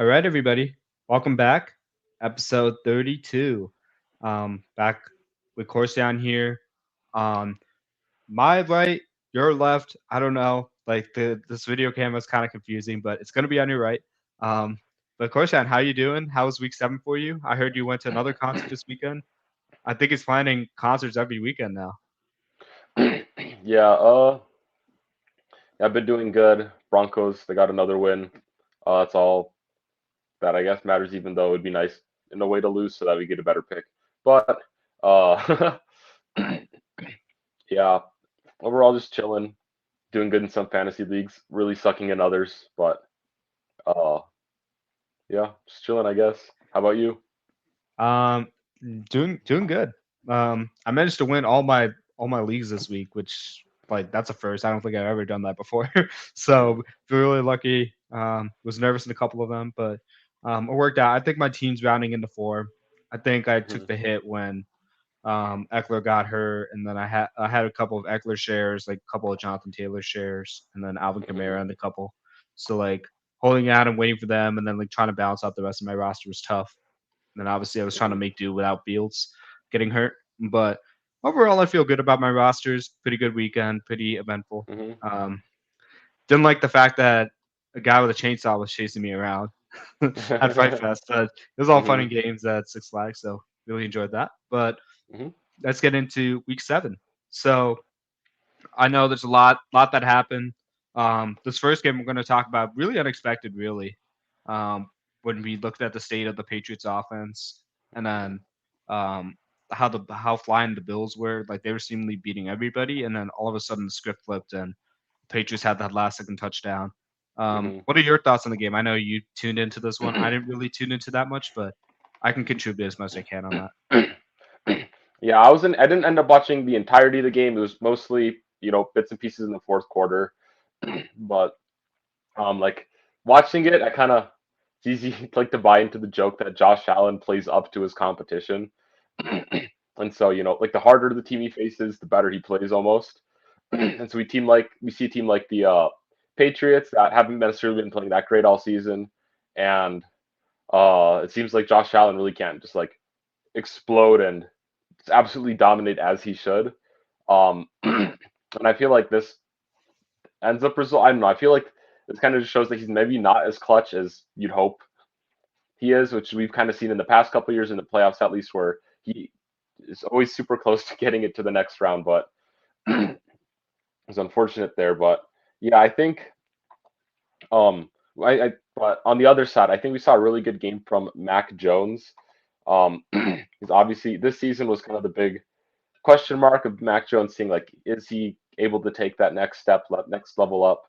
All right, everybody. Welcome back. Episode 32. Back with course down here. Um, my right, your left. I don't know. Like this video camera is kind of confusing, but it's gonna be on your right. Um, but Korshan, how you doing? How was week 7 for you? I heard you went to another concert this weekend. I think it's planning concerts every weekend now. Yeah, I've been doing good. Broncos, they got another win. That's all that I guess matters, even though it'd be nice in a way to lose so that we get a better pick. But uh yeah, overall just chilling, doing good in some fantasy leagues, really sucking in others, but uh yeah, just chilling I guess. How about you? Um, doing good. I managed to win all my leagues this week, which like that's a first. I don't think I've ever done that before. So feel really lucky. Was nervous in a couple of them, but it worked out. I think my team's rounding into form. I think I took Mhm. the hit when Eckler got hurt, and then I had a couple of Eckler shares, like a couple of Jonathan Taylor shares, and then Alvin Kamara Mhm. and a couple. So like holding out and waiting for them, and then like trying to balance out the rest of my roster was tough. And then obviously I was trying to Mhm. make do without Fields getting hurt. But overall, I feel good about my rosters. Pretty good weekend, pretty eventful. Mhm. Um, didn't like the fact that a guy with a chainsaw was chasing me around at Fight Fest. But it was all fun Mhm. and games at Six Flags, so really enjoyed that. But Mhm. let's get into week 7. So I know there's a lot that happened. This first game we're going to talk about really unexpected, really. Um, when we looked at the state of the Patriots offense, and then um, how flying the Bills were, like they were seemingly beating everybody, and then all of a sudden the script flipped and the Patriots had that last second touchdown. Mhm. What are your thoughts on the game? I know you tuned into this one. I didn't really tune into that much, but I can contribute as much as I can on that. Yeah, I didn't end up watching the entirety of the game. It was mostly, bits and pieces in the fourth quarter. But like watching it, I kind of it's easy like to buy into the joke that Josh Allen plays up to his competition. And so, like the harder the team he faces, the better he plays almost. And so we see a team like the Patriots that haven't necessarily been playing that great all season, and it seems like Josh Allen really can just like explode and just absolutely dominate as he should. And I feel like this ends up result. I don't know. I feel like this kind of just shows that he's maybe not as clutch as you'd hope he is, which we've kind of seen in the past couple of years in the playoffs, at least, where he is always super close to getting it to the next round. But it's unfortunate there. But yeah, I think um, but on the other side, I think we saw a really good game from Mac Jones. He's obviously this season was kind of the big question mark of Mac Jones, seeing like is he able to take that next step, next level up.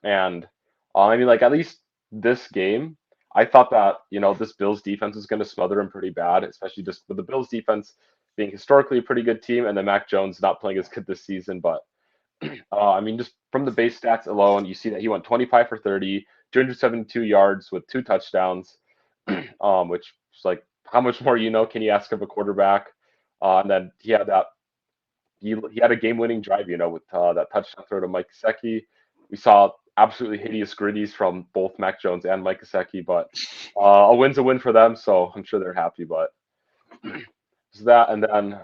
And I mean, like at least this game, I thought that this Bills defense was going to smother him pretty bad, especially just with the Bills defense being historically a pretty good team, and then Mac Jones not playing as good this season. But I mean, just from the base stats alone, you see that he went 25 for 30, 272 yards with 2 touchdowns, which is like how much more can you ask of a quarterback? And then he had a game-winning drive, with that touchdown throw to Mike Gesicki. We saw absolutely hideous gritties from both Mac Jones and Mike Gesicki, but a win's a win for them, so I'm sure they're happy. But so that, and then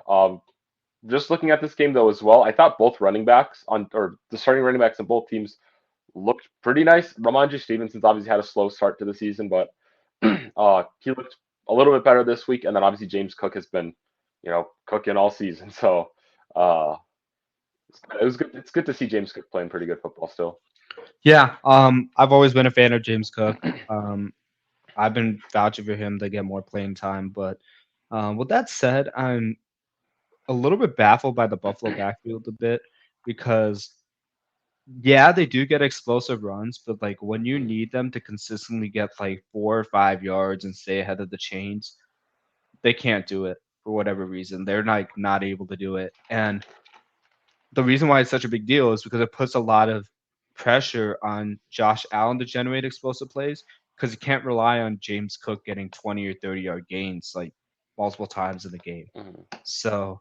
just looking at this game though as well, I thought both running backs on or the starting running backs on both teams looked pretty nice. Ramondre Stevenson's obviously had a slow start to the season, but he looked a little bit better this week. And then obviously James Cook has been, cooking all season. So uh, it was good. It's good to see James Cook playing pretty good football still. Yeah, I've always been a fan of James Cook. I've been vouching for him to get more playing time. But with that said, I'm a little bit baffled by the Buffalo backfield a bit because, yeah, they do get explosive runs, but like when you need them to consistently get like 4 or 5 yards and stay ahead of the chains, they can't do it for whatever reason. They're like not able to do it. And the reason why it's such a big deal is because it puts a lot of pressure on Josh Allen to generate explosive plays because you can't rely on James Cook getting 20 or 30-yard gains like multiple times in the game. Mhm. So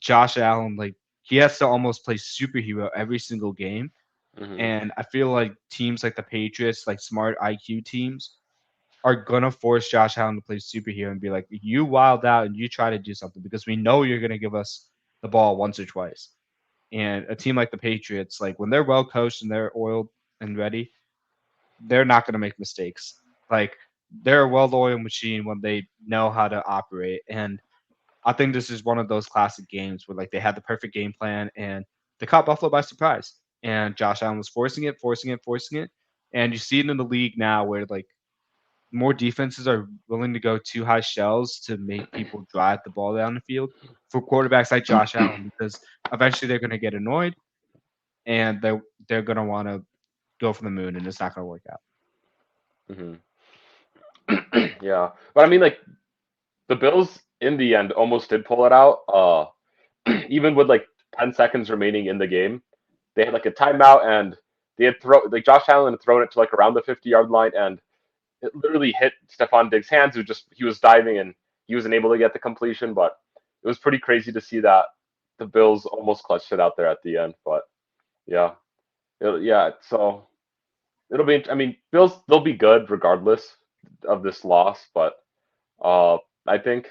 Josh Allen, like he has to almost play superhero every single game Mhm. And I feel like teams like the Patriots, like smart IQ teams, are gonna force Josh Allen to play superhero and be like, you wild out and you try to do something because we know you're gonna give us the ball once or twice. And a team like the Patriots, like when they're well coached and they're oiled and ready, they're not gonna make mistakes. Like they're a well-oiled machine when they know how to operate. And I think this is one of those classic games where like they had the perfect game plan and they caught Buffalo by surprise. And Josh Allen was forcing it, forcing it, forcing it. And you see it in the league now where like more defenses are willing to go too high shells to make people drive the ball down the field for quarterbacks like Josh Allen because eventually they're going to get annoyed and they're going to want to go for the moon and it's not going to work out. Mhm. Yeah, but I mean, like the Bills in the end almost did pull it out. Even with like 10 seconds remaining in the game, they had like a timeout and they had throw like Josh Allen had thrown it to like around the 50-yard line and it literally hit Stephon Diggs' hands, who just he was diving and he wasn't able to get the completion. But it was pretty crazy to see that the Bills almost clutched it out there at the end. But yeah, yeah. So it'll be. I mean, Bills they'll be good regardless of this loss. But uh, I think,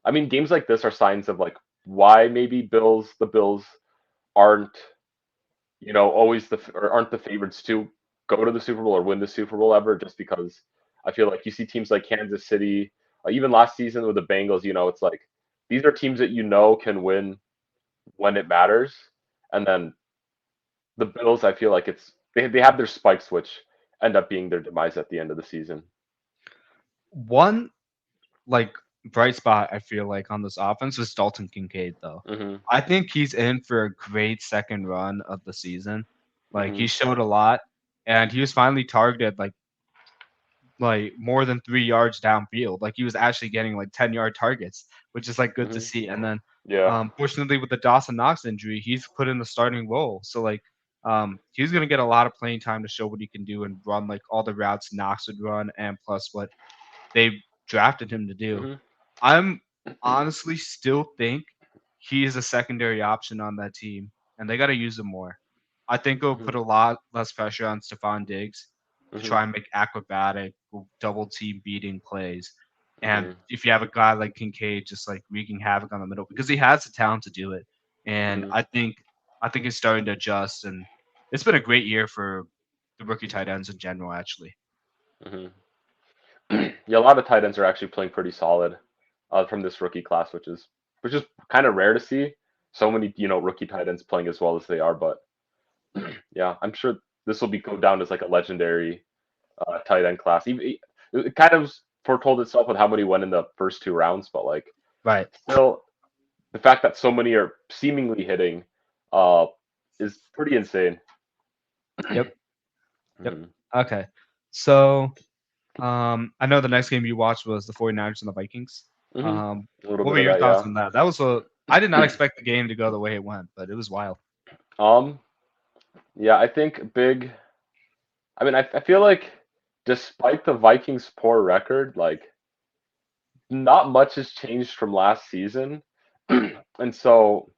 I mean, games like this are signs of like why maybe the Bills aren't always or aren't the favorites to go to the Super Bowl or win the Super Bowl ever, just because I feel like you see teams like Kansas City, even last season with the Bengals, it's like these are teams that can win when it matters, and then the Bills, I feel like they have their spikes, which end up being their demise at the end of the season. One like bright spot I feel like on this offense was Dalton Kincaid though. Mhm. I think he's in for a great second run of the season. Like he Mhm. showed a lot and he was finally targeted like more than 3 yards downfield. Like he was actually getting like 10-yard targets, which is like good to Mhm. see. And then Yeah. fortunately with the Dawson Knox injury, he's put in the starting role. So like he's gonna get a lot of playing time to show what he can do and run like all the routes Knox would run and plus what they drafted him to do. Mhm. I'm honestly still think he is a secondary option on that team, and they got to use him more. I think it'll put Mhm. a lot less pressure on Stephon Diggs to Mhm. try and make acrobatic, double team beating plays. And Mhm. if you have a guy like Kincaid just like wreaking havoc on the middle, because he has the talent to do it, and Mhm. I think he's starting to adjust, and it's been a great year for the rookie tight ends in general, actually. Mhm. Yeah, a lot of tight ends are actually playing pretty solid from this rookie class, which is kind of rare to see. So many rookie tight ends playing as well as they are, but yeah, I'm sure this will be go down as like a legendary tight end class. Even it kind of foretold itself with how many went in the first two rounds, but like Right. still, the fact that so many are seemingly hitting uh, is pretty insane. Yep. Yep. Hmm. Okay. So I know the next game you watched was the 49ers and the Vikings. Hmm. Um, A little what bit were of your that, thoughts yeah. on that? That was a I did not expect the game to go the way it went, but it was wild. um, yeah, I think big. I mean, I feel like despite the Vikings' poor record, like not much has changed from last season, and so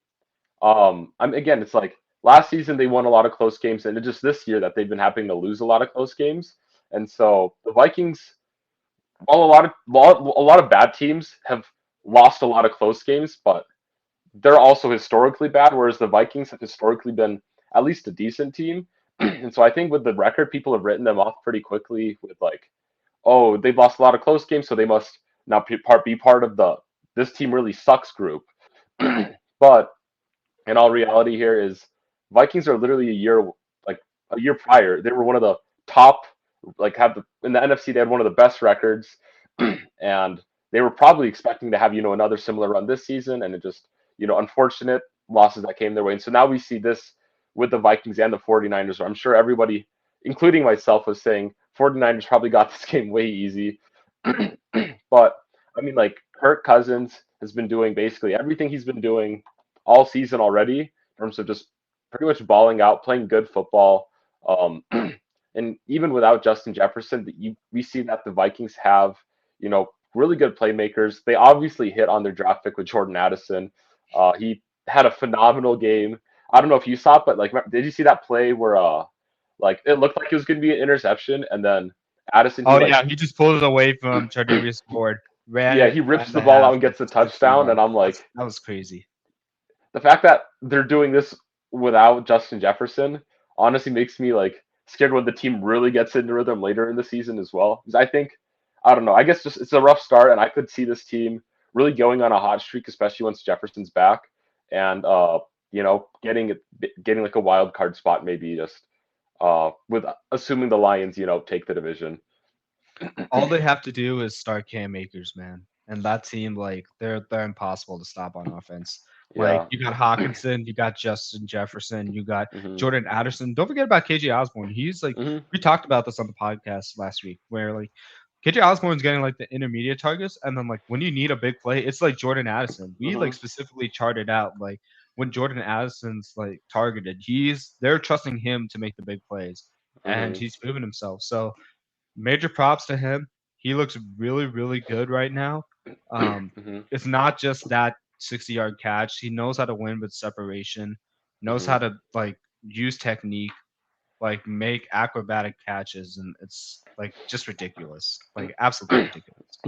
I'm again, it's like last season they won a lot of close games, and it's just this year that they've been having to lose a lot of close games, and so the Vikings, while a lot of bad teams have lost a lot of close games, but they're also historically bad, whereas the Vikings have historically been at least a decent team. And so I think with the record, people have written them off pretty quickly with like, oh, they've lost a lot of close games, so they must not be part of the this team really sucks group. But in all reality, here is Vikings are literally like a year prior, they were one of the top, like have the in the NFC, they had one of the best records, and they were probably expecting to have another similar run this season, and it just unfortunate losses that came their way. And so now we see this with the Vikings and the 49ers. I'm sure everybody, including myself, was saying 49ers probably got this game way easy. But I mean, like Kirk Cousins has been doing basically everything he's been doing all season already in terms of just pretty much balling out, playing good football. And even without Justin Jefferson, we see that the Vikings have, really good playmakers. They obviously hit on their draft pick with Jordan Addison. He had a phenomenal game. I don't know if you saw it, but like, did you see that play where Like it looked like it was going to be an interception, and then Addison, he Oh like yeah, he just pulled it away from Chardavius Ward, ran yeah, it, he rips ran the the ball out half and like gets a 60 touchdown, and yards. I'm like, That was crazy. the fact that they're doing this without Justin Jefferson honestly makes me like scared when the team really gets into rhythm later in the season as well. Because I don't know, I guess just it's a rough start, and I could see this team really going on a hot streak, especially once Jefferson's back, and getting like a wild card spot maybe just with assuming the Lions take the division. All they have to do is start Cam Akers, man. And that team, like, they're impossible to stop on offense. Like, Yeah. you got Hawkinson, you got Justin Jefferson, you got Mhm. Jordan Addison. Don't forget about KJ Osborne. He's like, Mhm. we talked about this on the podcast last week, where like KJ Osborne's getting like the intermediate targets, and then like when you need a big play, it's like Jordan Addison. We like Mhm. specifically charted out like when Jordan Addison's like targeted, they're trusting him to make the big plays, and Mhm. he's proven himself. So major props to him. He looks really, really good right now. Mhm. It's not just that 60-yard catch. He knows how to win with separation, knows how Mhm. to like use technique, like make acrobatic catches, and it's like just ridiculous. Like absolutely ridiculous.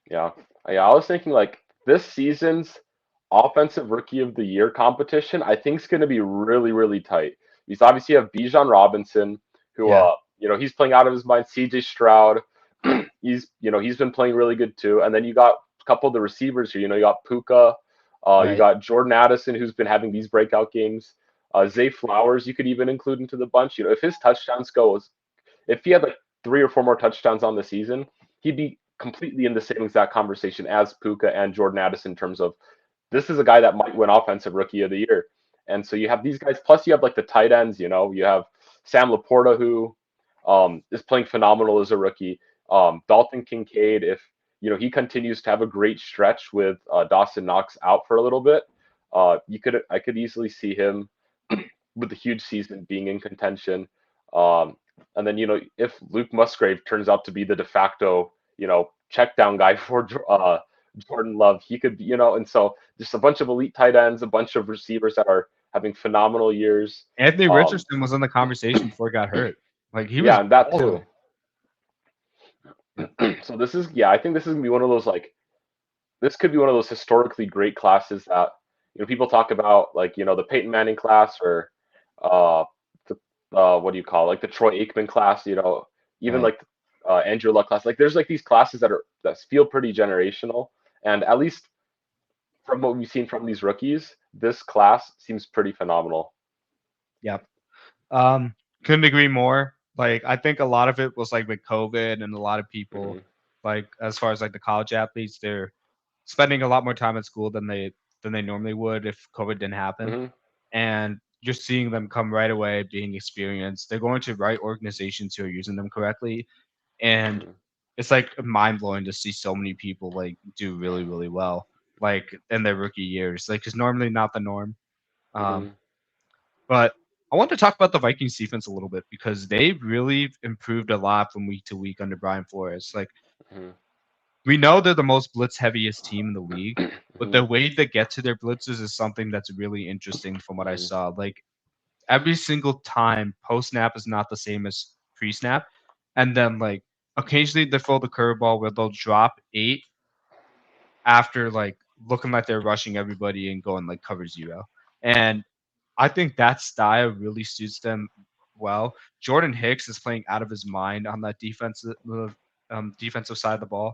Yeah. Yeah, I was thinking like this season's offensive rookie of the year competition, I think is going to be really, really tight. Because obviously you have Bijan Robinson, who Yeah, he's playing out of his mind. CJ Stroud, he's been playing really good too. And then you got a couple of the receivers here. You got Puka, you right. got Jordan Addison, who's been having these breakout games. Zay Flowers, you could even include into the bunch. If his touchdowns goes if he had like 3 or 4 more touchdowns on the season, he'd be completely in the same exact conversation as Puka and Jordan Addison in terms of this is a guy that might win offensive rookie of the year. And so you have these guys, plus you have like the tight ends, you have Sam Laporta who is playing phenomenal as a rookie. Dalton Kincaid, if he continues to have a great stretch with Dawson Knox out for a little bit, I could easily see him with the huge season being in contention. Um, and then if Luke Musgrave turns out to be the de facto check down guy for Jordan Love, he could be and so just a bunch of elite tight ends, a bunch of receivers that are having phenomenal years. Anthony Um, Richardson was in the conversation before he got hurt. Like he was yeah, and that too. balling. Yeah, So I think this is gonna be one of those like this could be one of those historically great classes that people talk about like the Peyton Manning class or uh the what do you call it? Like the Troy Aikman class, even right. like Andrew Luck class. Like there's like these classes that feel pretty generational, and at least from what we've seen from these rookies, this class seems pretty phenomenal. Yep. Um, couldn't agree more. Like I think a lot of it was like with COVID and a lot of people, Hmm. like as far as like the college athletes, they're spending a lot more time at school than they normally would if COVID didn't happen. Hmm. And you're seeing them come right away, being experienced. They're going to right organizations who are using them correctly, and Hmm. it's like mind blowing to see so many people like do really really well, like in their rookie years. Like it's normally not the norm. Um, Hmm. but I want to talk about the Vikings defense a little bit because they really improved a lot from week to week under Brian Flores. Like Hmm. we know they're the most blitz heaviest team in the league, but Hmm. the way they get to their blitzes is something that's really interesting from what I Hmm. saw. Like every single time post snap is not the same as pre snap. And then like occasionally they throw the curveball where they'll drop 8 after like looking like they're rushing everybody and going like cover 0. And I think that style really suits them well. Jordan Hicks is playing out of his mind on that defensive side of the ball,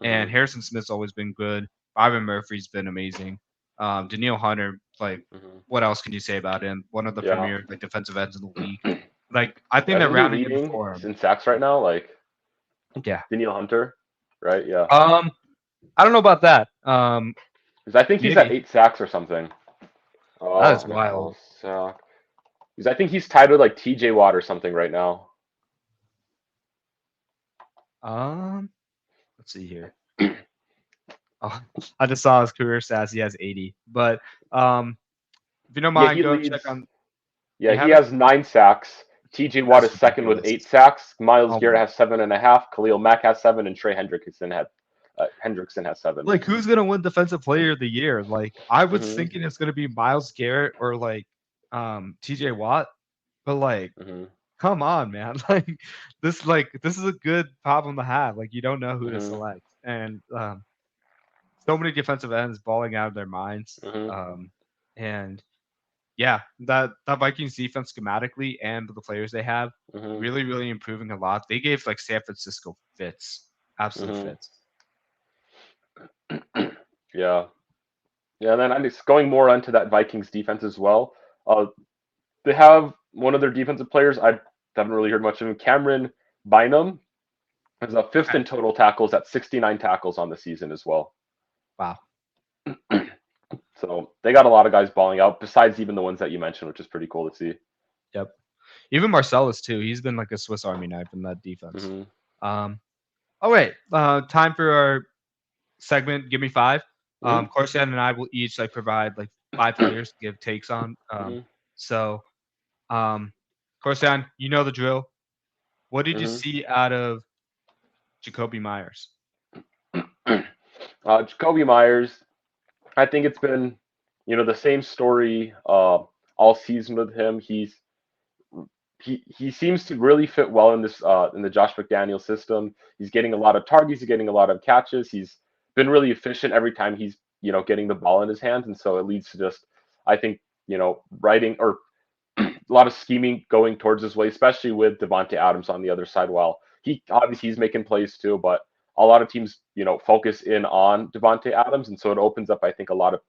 and Hmm. Harrison Smith's always been good. Byron Murphy's been amazing. Daniil Hunter, like, Hmm. what else can you say about him? One of the Yeah. premier like defensive ends in the league. Like, I think Yeah, they're isn't he rounding into leading form. in sacks right now? Like Yeah. Daniil Hunter, right? Yeah. I don't know about that. Because I think he's at Maybe 8 sacks or something. that Oh, is wild. NFL sack. Because I think he's tied with like TJ Watt or something right now. Um, let's see here. Oh, I just saw his career stats. He has 80. But um, if you don't Yeah, mind, he go check leads. on. Yeah, You he have it? has 9 sacks. TJ Watt That's is second with ridiculous. 8 sacks. Miles Oh Garrett my. has 7.5. Khalil Mack has 7, and Trey Hendrickson has 7. Like, who's gonna win Defensive Player of the Year? Like, I was Hmm. thinking it's gonna be Miles Garrett or like TJ Watt, but like, Hmm. come on, man. This is a good problem to have. Like you don't know who to Mhm. select, and so many defensive ends balling out of their minds. Mhm. And yeah, that Vikings defense schematically and the players they have Mhm. really, really improving a lot. They gave like San Francisco fits, absolute Mhm. fits. Yeah. Yeah. And then I'm just going more onto that Vikings defense as well. Uh, they have one of their defensive players. I haven't really heard much of him. Cameron Bynum is a fifth Okay. in total tackles at 69 tackles on the season as well. Wow. So they got a lot of guys balling out, besides even the ones that you mentioned, which is pretty cool to see. Yep. Even Marcellus too. He's been like a Swiss Army knife in that defense. Hmm. Um. Oh wait. Time for our segment. Give me five. Hmm. Corsian and I will each like provide like five players to give takes on. Hmm. So um, Corsian, you know the drill. What did you Hmm. see out of Jacoby Myers? Jacoby Myers, I think it's been, the same story all season with him. He seems to really fit well in this in the Josh McDaniel system. He's getting a lot of targets, he's getting a lot of catches. He's been really efficient every time he's getting the ball in his hands, and so it leads to just I think writing or a lot of scheming going towards his way, especially with Devontae Adams on the other side. While he obviously he's making plays too, but a lot of teams focus in on Devontae Adams, and so it opens up I think a lot of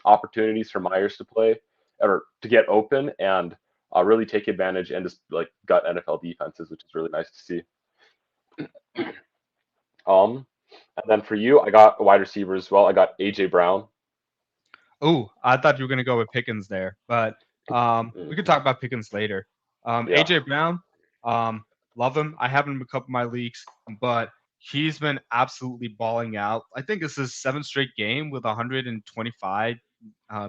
opportunities for Myers to play or to get open and really take advantage and just like gut NFL defenses, which is really nice to see. Um, and then for you, I got a wide receiver as well. I got AJ Brown. Oh, I thought you were gonna go with Pickens there, but Mm, we could talk about Pickens later. yeah. AJ Brown, um, love him. I have him in a couple of my leagues, but he's been absolutely balling out. I think this is seventh straight game with 125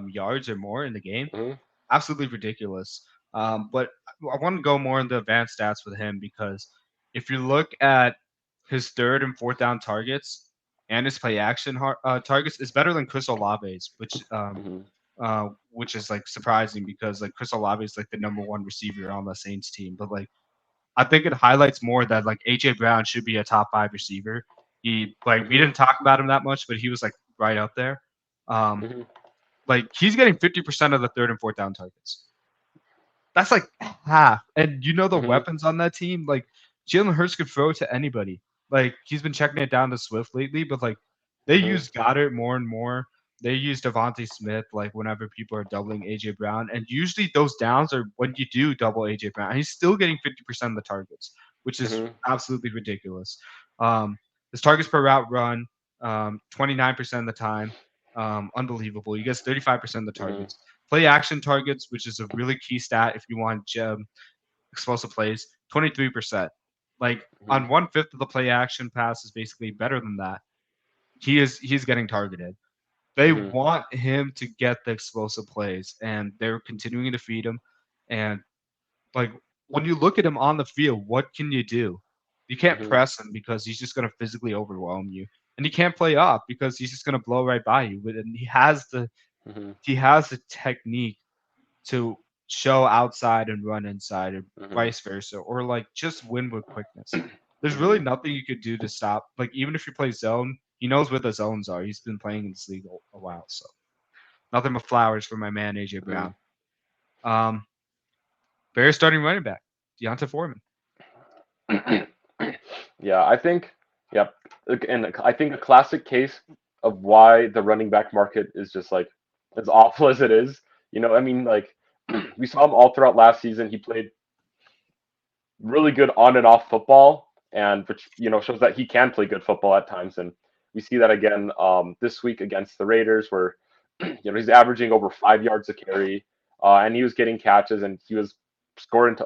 yards or more in the game. Hmm. Absolutely ridiculous. But I want to go more into advanced stats with him because if you look at his third and fourth down targets and his play action targets, is better than Chris Olave's, Hmm. which is like surprising because like Chris Olave is like the number one receiver on the Saints team. But like I think it highlights more that like AJ Brown should be a top five receiver. He like we Hmm. didn't talk about him that much, but he was like right up there. Um, Hmm. like he's getting 50% of the third and fourth down targets. That's like half. And you know the Hmm. weapons on that team, like Jalen Hurts could throw to anybody. Like he's been checking it down to Swift lately, but like they Hmm. use Goddard more and more. They use Devontae Smith like whenever people are doubling AJ Brown, and usually those downs are when you do double AJ Brown. He's still getting 50% of the targets, which is Hmm. absolutely ridiculous. His targets per route run, 29% of the time, unbelievable. He gets 35% of the Hmm. targets. Play action targets, which is a really key stat if you want explosive plays, 23%. Like Hmm. on one fifth of the play action pass is basically better than that. He's getting targeted. They Hmm. want him to get the explosive plays, and they're continuing to feed him. And like when you look at him on the field, what can you do? You can't Hmm. press him because he's just going to physically overwhelm you, and you can't play off because he's just going to blow right by you. And Hmm. he has the technique to show outside and run inside, or Hmm. vice versa, or like just win with quickness. There's really Hmm. nothing you could do to stop. Like even if you play zone, he knows where the zones are. He's been playing in this league a while, so nothing but flowers for my man AJ Hmm. Brown. Um, Bears starting running back, D'Onta Foreman. Yeah, I think, yeah, and I think a classic case of why the running back market is just like as awful as it is. I mean, like we saw him all throughout last season. He played really good on and off football, and which shows that he can play good football at times. And we see that again this week against the Raiders, where he's averaging over 5 yards a carry, and he was getting catches, and he was scoring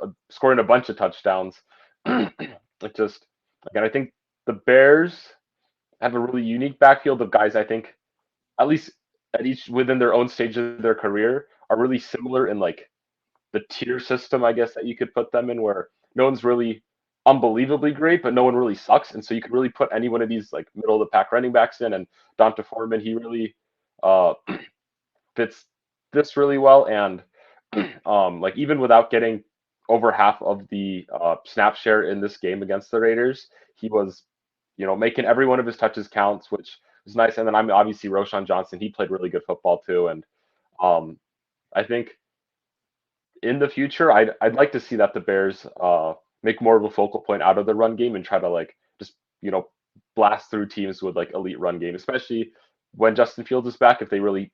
a bunch of touchdowns. It just again, I think the Bears have a really unique backfield of guys. I think at least at each within their own stage of their career are really similar in like the tier system, I guess, that you could put them in, where no one's really unbelievably great, but no one really sucks. And so you could really put any one of these like middle of the pack running backs in. And D'Onta Foreman, he really uh, fits this really well. And like even without getting over half of the snap share in this game against the Raiders. He was, making every one of his touches counts, which was nice. And then I'm obviously Roshan Johnson. He played really good football too, and um, I think in the future, I'd like to see that the Bears make more of a focal point out of the run game and try to like just blast through teams with like elite run game, especially when Justin Fields is back. If they really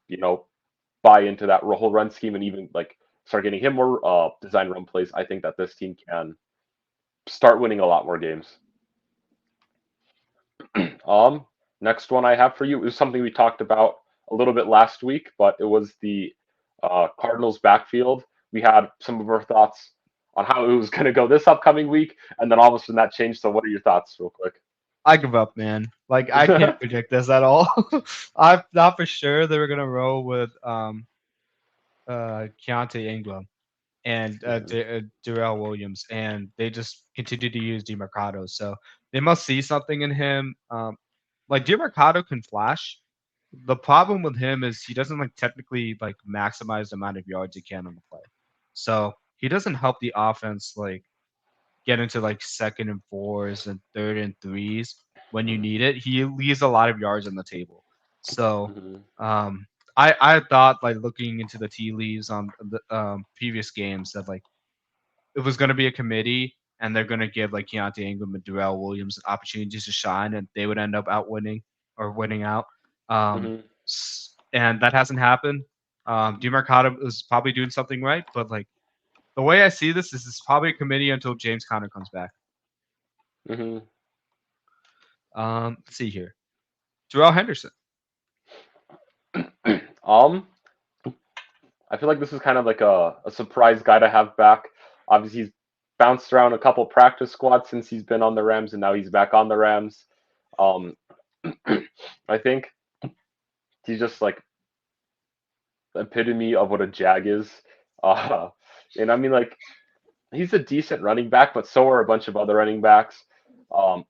buy into that whole run scheme and even like start getting him more design run plays, I think that this team can start winning a lot more games. Um, Next one I have for you is something we talked about a little bit last week, but it was the Cardinals backfield. We had some of our thoughts on how it was going to go this upcoming week, and then all of a sudden that changed. So, what are your thoughts, real quick? I give up, man. Like I can't predict this at all. I thought for sure they were gonna roll with Keontae Ingram and Hmm. Darrell Williams, and they just continue to use DeMarcado. So they must see something in him. Like DeMarcado can flash. The problem with him is he doesn't like technically like maximize the amount of yards he can on the play. So he doesn't help the offense like get into like second and fours and third and threes when you need it. He leaves a lot of yards on the table. So Hmm. um I thought like looking into the tea leaves on the previous games that like it was going to be a committee and they're going to give like Keontae Ingram and Darrell Williams opportunities to shine and they would end up out winning or winning out. Hmm. And that hasn't happened. DeMarcado is probably doing something right, but like the way I see this is probably a committee until James Conner comes back. Hmm. Let's see here. Darrell Henderson. um, I feel like this is kind of like a surprise guy to have back. Obviously, he's bounced around a couple practice squads since he's been on the Rams, and now he's back on the Rams. Um, I think he's just like the epitome of what a Jag is. Uh, and I mean, like, he's a decent running back, but so are a bunch of other running backs. I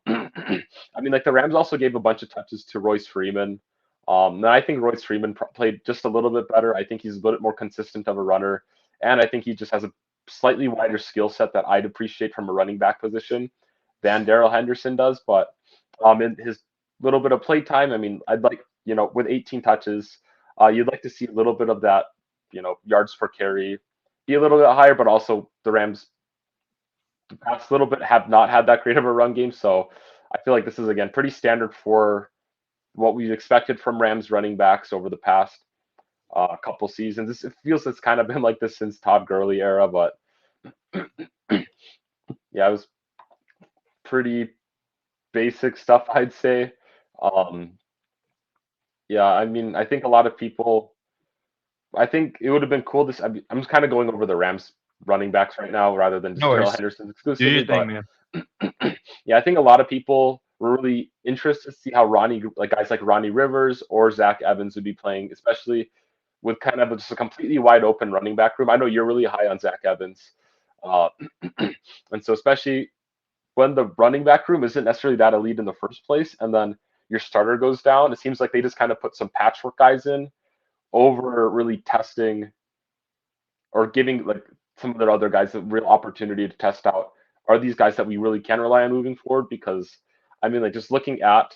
mean, like, the Rams also gave a bunch of touches to Royce Freeman. And I think Royce Freeman played just a little bit better. I think he's a little bit more consistent of a runner. And I think he just has a slightly wider skill set that I'd appreciate from a running back position than Daryl Henderson does. But in his little bit of play time, I mean, I'd like, with 18 touches, you'd like to see a little bit of that, yards per carry be a little bit higher, but also the Rams the past little bit have not had that great of a run game. So I feel like this is again pretty standard for what we've expected from Rams running backs over the past couple seasons. It feels it's kind of been like this since Todd Gurley era, but yeah, it was pretty basic stuff, I'd say. Um, yeah, I mean, I think a lot of people. I think it would have been cool. I'm just kind of going over the Rams running backs right now rather than No just Darrell worries. Henderson Do your exclusively, thing, but man. yeah, I think a lot of people were really interested to see how like guys like Ronnie Rivers or Zach Evans would be playing, especially with kind of just a completely wide open running back room. I know you're really high on Zach Evans, uh, and so especially when the running back room isn't necessarily that elite in the first place, and then your starter goes down, it seems like they just kind of put some patchwork guys in over really testing or giving like some of their other guys a real opportunity to test out are these guys that we really can rely on moving forward? Because I mean, like just looking at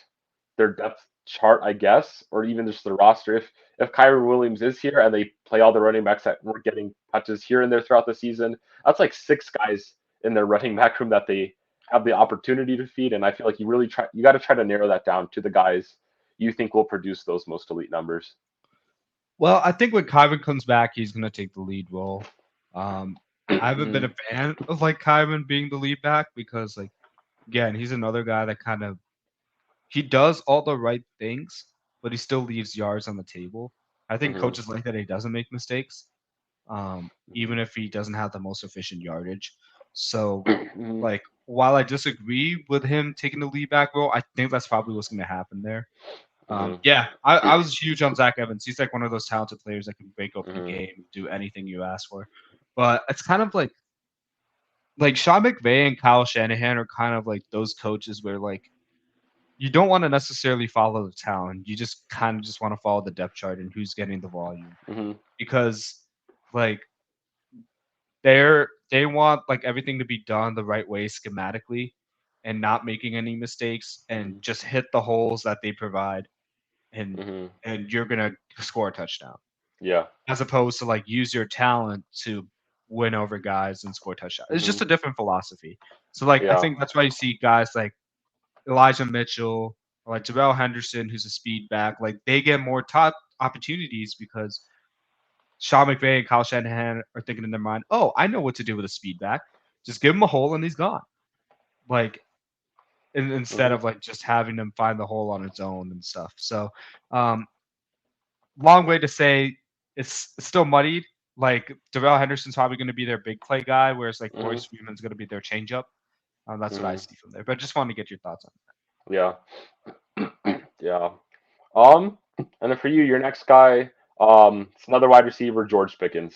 their depth chart, I guess, or even just the roster, if Kyrie Williams is here and they play all the running backs that were getting touches here and there throughout the season, that's like six guys in their running back room that they have the opportunity to feed. And I feel like you got to try to narrow that down to the guys you think will produce those most elite numbers. Well, I think when Kyron comes back, he's gonna take the lead role. Um, I haven't been Hmm. a fan of like Kyron being the lead back because like again, he's another guy that kind of he does all the right things, but he still leaves yards on the table. I think Hmm. coaches like that he doesn't make mistakes, even if he doesn't have the most efficient yardage. So, Hmm. like, while I disagree with him taking the lead back role, I think that's probably what's going to happen there. Hmm. Yeah, I was huge on Zach Evans. He's like one of those talented players that can break open the Hmm. game, do anything you ask for. But it's kind of like Sean McVay and Kyle Shanahan are kind of like those coaches where like you don't want to necessarily follow the talent. You just kind of just want to follow the depth chart and who's getting the volume Hmm. because like they want like everything to be done the right way schematically and not making any mistakes and Mhm. just hit the holes that they provide and Mhm. you're gonna score a touchdown. Yeah. As opposed to like use your talent to win over guys and score touchdowns. It's just Mhm. a different philosophy. So like I Yeah. think that's why you see guys like Elijah Mitchell or like Darrell Henderson, who's a speed back, like they get more top opportunities because Sean McVay and Kyle Shanahan are thinking in their mind, oh, I know what to do with a speed back. Just give him a hole and he's gone. Like instead Mhm. of like just having them find the hole on its own and stuff. So um, long way to say it's still muddied. Like Darrell Henderson's probably going to be their big play guy, whereas like Mhm. Royce Freeman's going to be their changeup. That's what I Mhm. see from there. But just wanted to get your thoughts on Yeah. Yeah. Um, and then for you, your next guy, it's another wide receiver, George Pickens.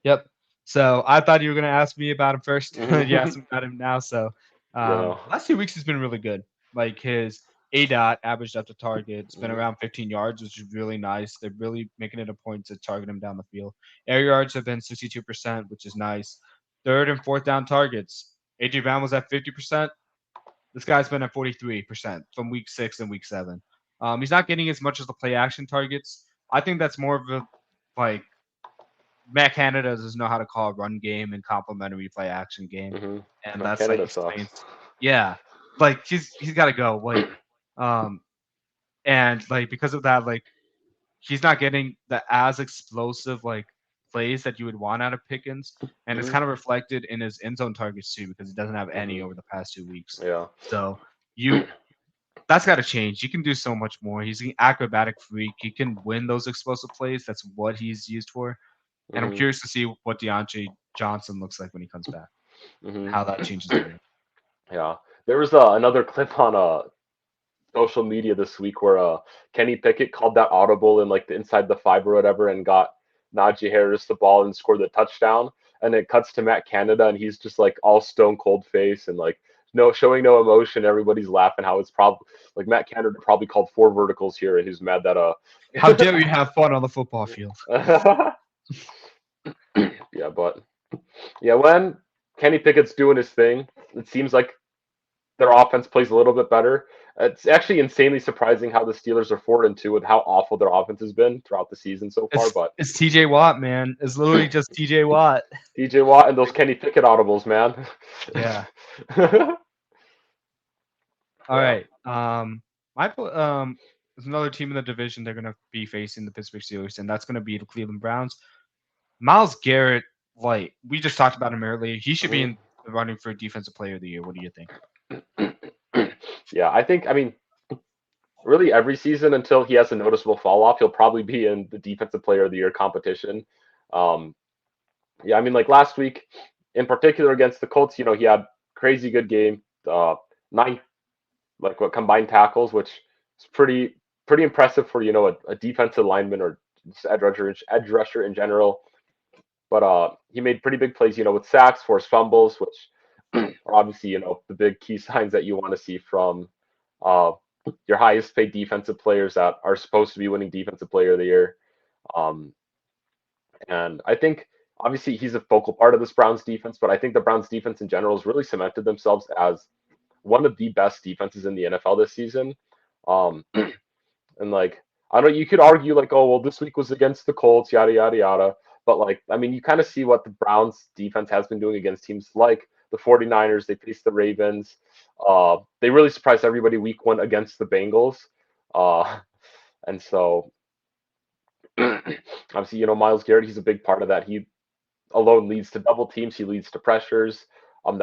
Yep. So I thought you were gonna ask me about him first. You asked Mhm. me about him now. So You know. last 2 weeks he's been really good. Like his A dot averaged up to target. It's been Mhm. around 15 yards, which is really nice. They're really making it a point to target him down the field. Air yards have been 62%, which is nice. Third and fourth down targets. AJ Brown was at 50%. This guy's been at 43% from week 6 and week 7. He's not getting as much as the play action targets. I think that's more of a like Matt Canada doesn't know how to call a run game and complementary play action game, Mhm. and No, that's like Canada sucks. explains. Yeah, like he's got to go. Um, and like because of that, like he's not getting the as explosive like plays that you would want out of Pickens, and it's Mhm. kind of reflected in his end zone targets too because he doesn't have any Mhm. over the past 2 weeks. Yeah. So you that's got to change. He can do so much more. He's an acrobatic freak. He can win those explosive plays. That's what he's used for. And I'm Mhm. curious to see what Deontay Johnson looks like when he comes back, Mhm. how that changes the game. Yeah. There was another clip on social media this week where Kenny Pickett called that audible in like the inside the 5 or whatever and got Najee Harris the ball and scored the touchdown. And it cuts to Matt Canada and he's just like all stone cold face and like no showing no emotion. Everybody's laughing how it's probably like Matt Canada probably called 4 verticals here and he's mad that How dare you have fun on the football field? yeah, but yeah, when Kenny Pickett's doing his thing, it seems like their offense plays a little bit better. It's actually insanely surprising how the Steelers are 4-2 with how awful their offense has been throughout the season so far. But It's TJ Watt, man. It's literally just TJ Watt. DJ Watt and those Kenny Pickett audibles, man. Yeah. All Yeah. right. There's another team in the division they're gonna be facing the Pittsburgh Steelers, and that's gonna be the Cleveland Browns. Miles Garrett, like we just talked about him earlier, he should be Mhm. in the running for Defensive Player of the Year. What do you think? Yeah, I mean, really every season until he has a noticeable fall off, he'll probably be in the Defensive Player of the Year competition. Um, yeah, I mean, like last week in particular against the Colts, he had crazy good game, 9 like what combined tackles, which is pretty impressive for a defensive lineman or just edge rusher in general. But he made pretty big plays, with sacks, forced fumbles, which are obviously the big key signs that you want to see from uh, your highest paid defensive players that are supposed to be winning Defensive Player of the Year. Um, and I think obviously he's a focal part of this Browns defense, but I think the Browns defense in general has really cemented themselves as one of the best defenses in the NFL this season. Um, and like, I don't, you could argue like, oh, well, this week was against the Colts, yada, yada, yada. But like, I mean, you kind of see what the Browns defense has been doing against teams like the 49ers. They faced the Ravens. They really surprised everybody week 1 against the Bengals. Uh, and so obviously, Miles Garrett, he's a big part of that. He alone leads to double teams. He leads to pressures. And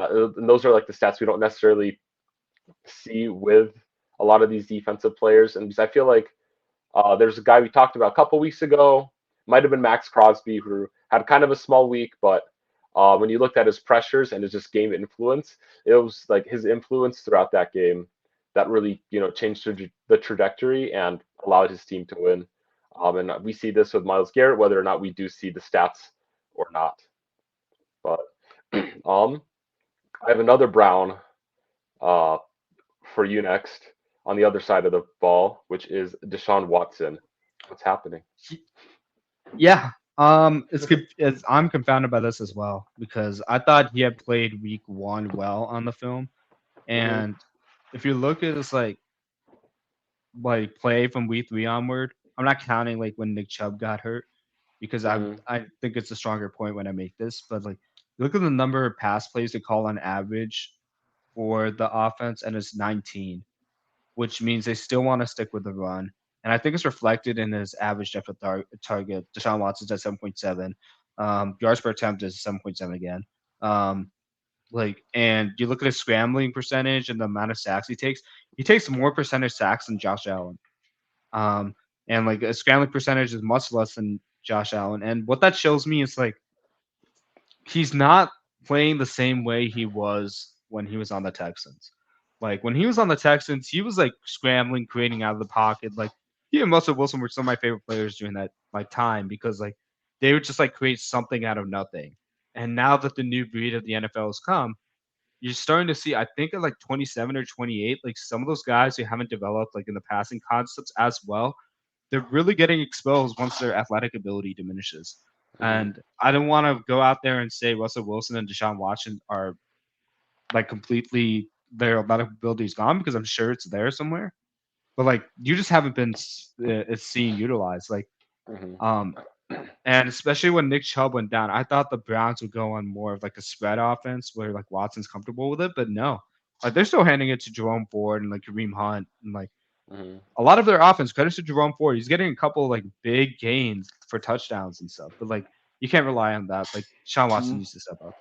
those are like the stats we don't necessarily see with a lot of these defensive players. And because I feel like there's a guy we talked about a couple weeks ago, might have been Max Crosby, who had kind of a small week, but when you looked at his pressures and his just game influence, it was like his influence throughout that game that really, changed the trajectory and allowed his team to win. And we see this with Miles Garrett, whether or not we do see the stats or not. But um, I have another Brown uh, for you next on the other side of the ball, which is Deshaun Watson. What's happening? Yeah. I'm confounded by this as well because I thought he had played week one well on the film, Hmm. and if you look at his like play from week three onward, I'm not counting like when Nick Chubb got hurt because Hmm. I think it's a stronger point when I make this, but like look at the number of pass plays they call on average for the offense, and it's 19, which means they still want to stick with the run. And I think it's reflected in his average depth of target. Deshaun Watson's at 7.7. Yards per attempt is 7.7 again. Um, and you look at his scrambling percentage and the amount of sacks he takes. He takes more percentage sacks than Josh Allen. Um, and like a scrambling percentage is much less than Josh Allen. And what that shows me is like he's not playing the same way he was when he was on the Texans. Like when he was on the Texans, he was like scrambling, creating out of the pocket. Like he and Russell Wilson were some of my favorite players during that like time because like they would just like create something out of nothing. And now that the new breed of the NFL has come, you're starting to see, I think at like 27 or 28, like some of those guys who haven't developed like in the passing concepts as well, they're really getting exposed once their athletic ability diminishes. Hmm. And I don't want to go out there and say Russell Wilson and Deshaun Watson are like completely their athletic ability is gone because I'm sure it's there somewhere. But like you just haven't been it's seen utilized. Hmm. Um, and especially when Nick Chubb went down, I thought the Browns would go on more of like a spread offense where like Watson's comfortable with it, but no. Like they're still handing it to Jerome Ford and like Kareem Hunt and like Hmm. a lot of their offense, credit to Jerome Ford. He's getting a couple like big gains for touchdowns and stuff, but like you can't rely on that. Like Sean Watson needs to step up.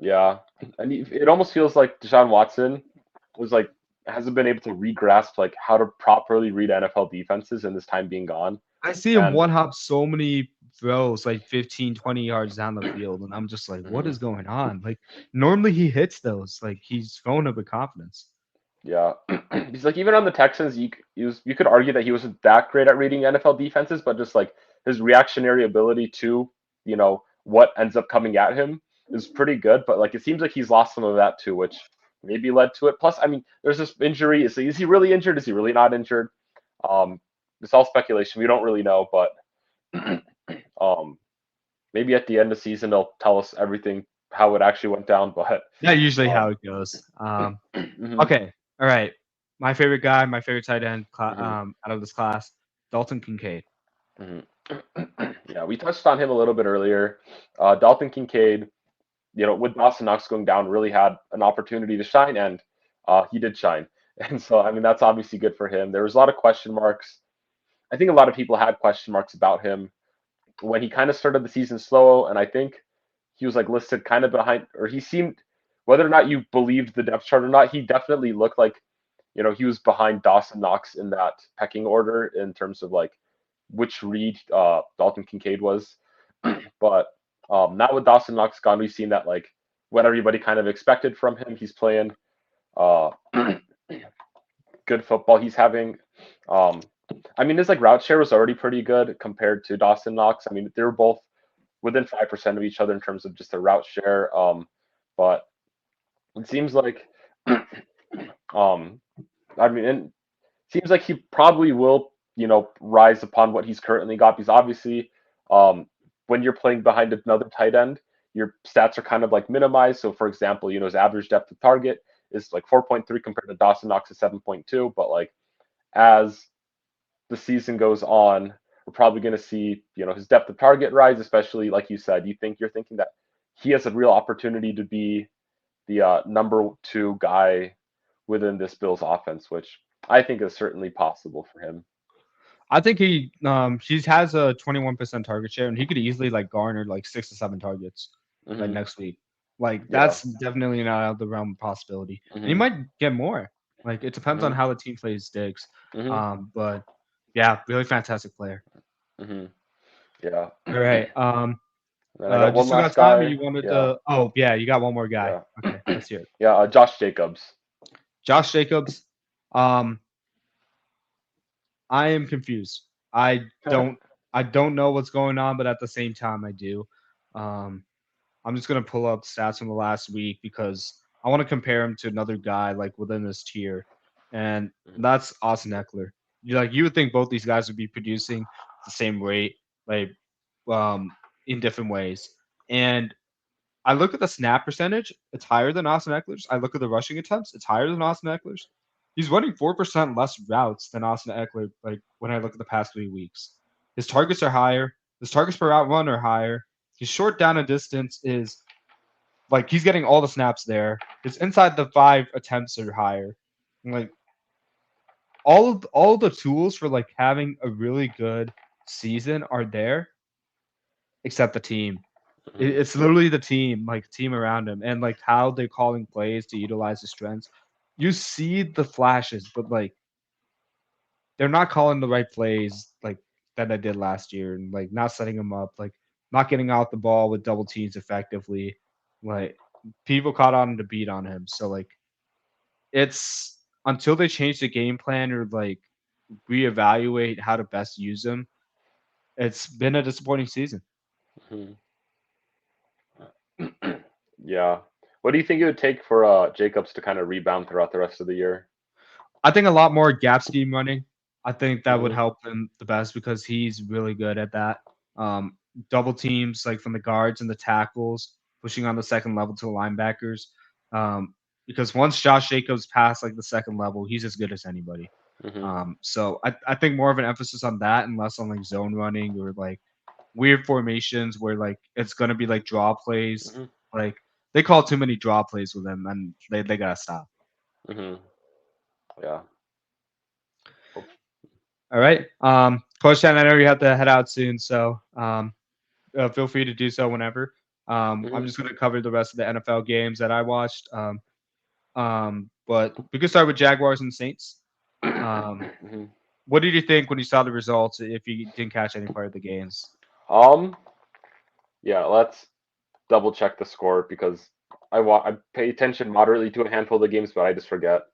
Yeah, and it almost feels like Deshaun Watson was like hasn't been able to re-grasp like how to properly read NFL defenses in this time being gone. I see him And one hop so many throws like 15, 20 yards down the field, and I'm just like, what mhm, is going on? Like normally he hits those, like he's throwing up with confidence. yeah, he's like even on the Texans, you could argue that he wasn't that great at reading NFL defenses, but just like his reactionary ability to what ends up coming at him is pretty good. But like it seems like he's lost some of that too, which maybe led to it. Plus, I mean, there's this injury. Is he really injured? Is he really not injured? Um, it's all speculation. We don't really know, but um, maybe at the end of the season they'll tell us everything how it actually went down. But That's usually how um, it goes. mhm, Okay, all right. My favorite guy, my favorite tight end mhm, out of this class, Dalton Kincaid. mhm. Yeah, we touched on him a little bit earlier. Dalton Kincaid, with Dawson Knox going down, really had an opportunity to shine, and he did shine. And so, I mean, that's obviously good for him. There was a lot of question marks. I think a lot of people had question marks about him when he kind of started the season slow, and I think he was like listed kind of behind, or he seemed, whether or not you believed the depth chart or not, he definitely looked like, he was behind Dawson Knox in that pecking order in terms of like which read Dalton Kincaid was. But now with Dawson Knox gone, we've seen that like what everybody kind of expected from him. He's playing uh, good football. He's having, um, I mean, his like route share was already pretty good compared to Dawson Knox. I mean, they were both within 5% of each other in terms of just their route share. But it seems like, um, I mean, it seems like he probably will, rise upon what he's currently got because obviously, um, when you're playing behind another tight end, your stats are kind of like minimized. So, for example, his average depth of target is like 4.3 compared to Dawson Knox's 7.2. But like as the season goes on, we're probably going to see, his depth of target rise, especially like you said, you're thinking that he has a real opportunity to be the number two guy within this Bills offense, which I think is certainly possible for him. I think he has a 21% target share, and he could easily like garner like 6 to 7 targets like Hmm. next week. Like Yeah. that's definitely not out of the realm of possibility, and he Hmm. might get more. Like it depends on Hmm. how the team plays Diggs. Hmm. But yeah, really fantastic player. Hmm. Yeah. All right. And I got Do you one still got last time, or guy. you wanted Yeah. to? Oh yeah, you got one more guy. Yeah. Okay, let's hear it. Yeah. Josh Jacobs. Josh Jacobs. Um, I am confused. I don't I don't know what's going on, but at the same time I do. Um, I'm just gonna pull up stats from the last week because I want to compare him to another guy like within this tier, and Mhm. that's Austin Eckler. You would think both these guys would be producing the same rate, like um, in different ways. And I look at the snap percentage, it's higher than Austin Eckler's. I look at the rushing attempts, it's higher than Austin Eckler's. He's running 4% less routes than Austin Eckler, like when I look at the past 3 weeks. His targets are higher. His targets per route run are higher. His short down and distance is like he's getting all the snaps there. His inside the five attempts are higher. And, like all the tools for like having a really good season are there, except the team. Mhm. It's literally the team, like team around him, and like how they're calling plays to utilize his strengths. You see the flashes, but like they're not calling the right plays like that I did last year, and like not setting him up, like not getting out the ball with double teams effectively. Like people caught on to beat on him, so like it's until they change the game plan or like reevaluate how to best use him. It's been a disappointing season. Mhm. Yeah. What do you think it would take for Jacobs to kind of rebound throughout the rest of the year? I think a lot more gap scheme running. I think that would Hmm. help him the best because he's really good at that. Um, Double teams like from the guards and the tackles, pushing on the second level to the linebackers. Because once Josh Jacobs passed like the second level, he's as good as anybody. Hmm. So I think more of an emphasis on that and less on like zone running or like weird formations where like it's gonna be like draw plays. Hmm. Like they call too many draw plays with him and they gotta stop. Hmm. Yeah. Oh. All right. Coach Shan, I know you have to head out soon, so feel free to do so whenever. I'm Hmm. just going to cover the rest of the NFL games that I watched. But we can start with Jaguars and Saints. Um, Hmm. what did you think when you saw the results? If you didn't catch any part of the games, Um. Yeah. Let's double check the score because I pay attention moderately to a handful of the games, but I just forget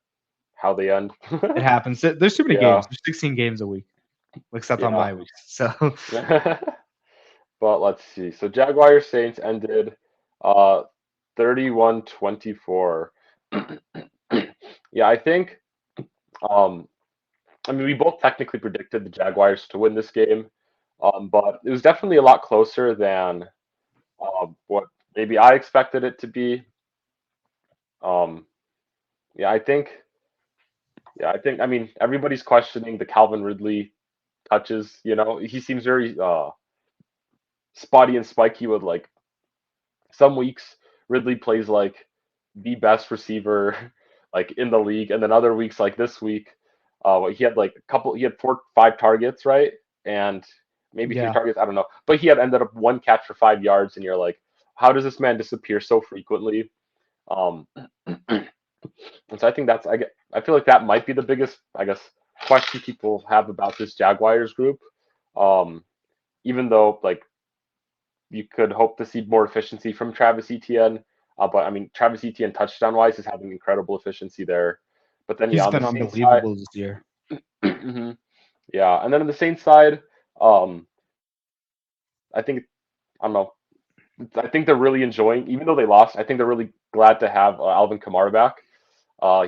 how they end. it happens. There's too many Yeah. games. There's 16 games a week, except on Yeah. my weeks. So But let's see. So Jaguars Saints ended uh 31-24. Yeah, I think um I mean we both technically predicted the Jaguars to win this game. But it was definitely a lot closer than what maybe I expected it to be. Um yeah, I mean everybody's questioning the Calvin Ridley touches, He seems very spotty and spiky with like some weeks Ridley plays like the best receiver like in the league, and then other weeks like this week, he had like he had 5 targets, right, and maybe three yeah, targets, I don't know, but he had ended up one catch for 5 yards, and you're like, how does this man disappear so frequently? Um, and so I think I feel like that might be the biggest, I guess, question people have about this Jaguars group. Um, Even though like you could hope to see more efficiency from Travis Etienne. But I mean, Travis Etienne touchdown wise is having incredible efficiency there. But then yeah, he's on the been Saints side, unbelievable this year. mhm, yeah, and then on the Saints side, um, I think I don't know. I think they're really enjoying, even though they lost. I think they're really glad to have Alvin Kamara back.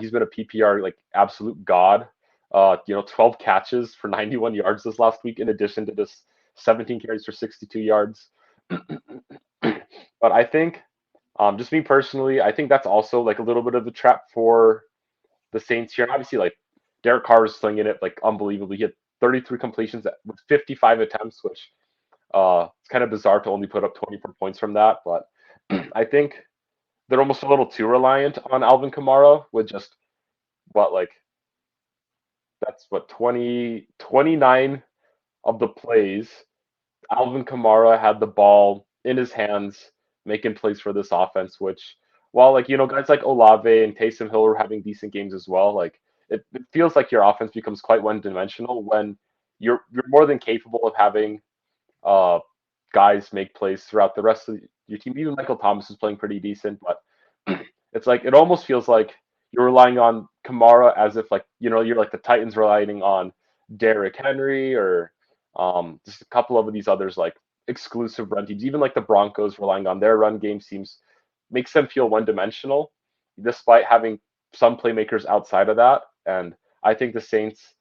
He's been a PPR like absolute god. 12 catches for 91 yards this last week, in addition to this 17 carries for 62 yards. But I think, just me personally, I think that's also like a little bit of a trap for the Saints here. And obviously, like Derek Carr is slinging it like unbelievably. He had 33 completions with 55 attempts, which it's kind of bizarre to only put up 24 points from that. But I think they're almost a little too reliant on Alvin Kamara with just what like that's what 29 of the plays Alvin Kamara had the ball in his hands, making plays for this offense. Which, while like guys like Olave and Taysom Hill are having decent games as well, like it feels like your offense becomes quite one-dimensional when you're more than capable of having uh guys make plays throughout the rest of your team. Even Michael Thomas is playing pretty decent, but it's like it almost feels like you're relying on Kamara as if like you're like the Titans relying on Derrick Henry or just a couple of these others like exclusive run teams. Even like the Broncos relying on their run game makes them feel one dimensional, despite having some playmakers outside of that. And I think the Saints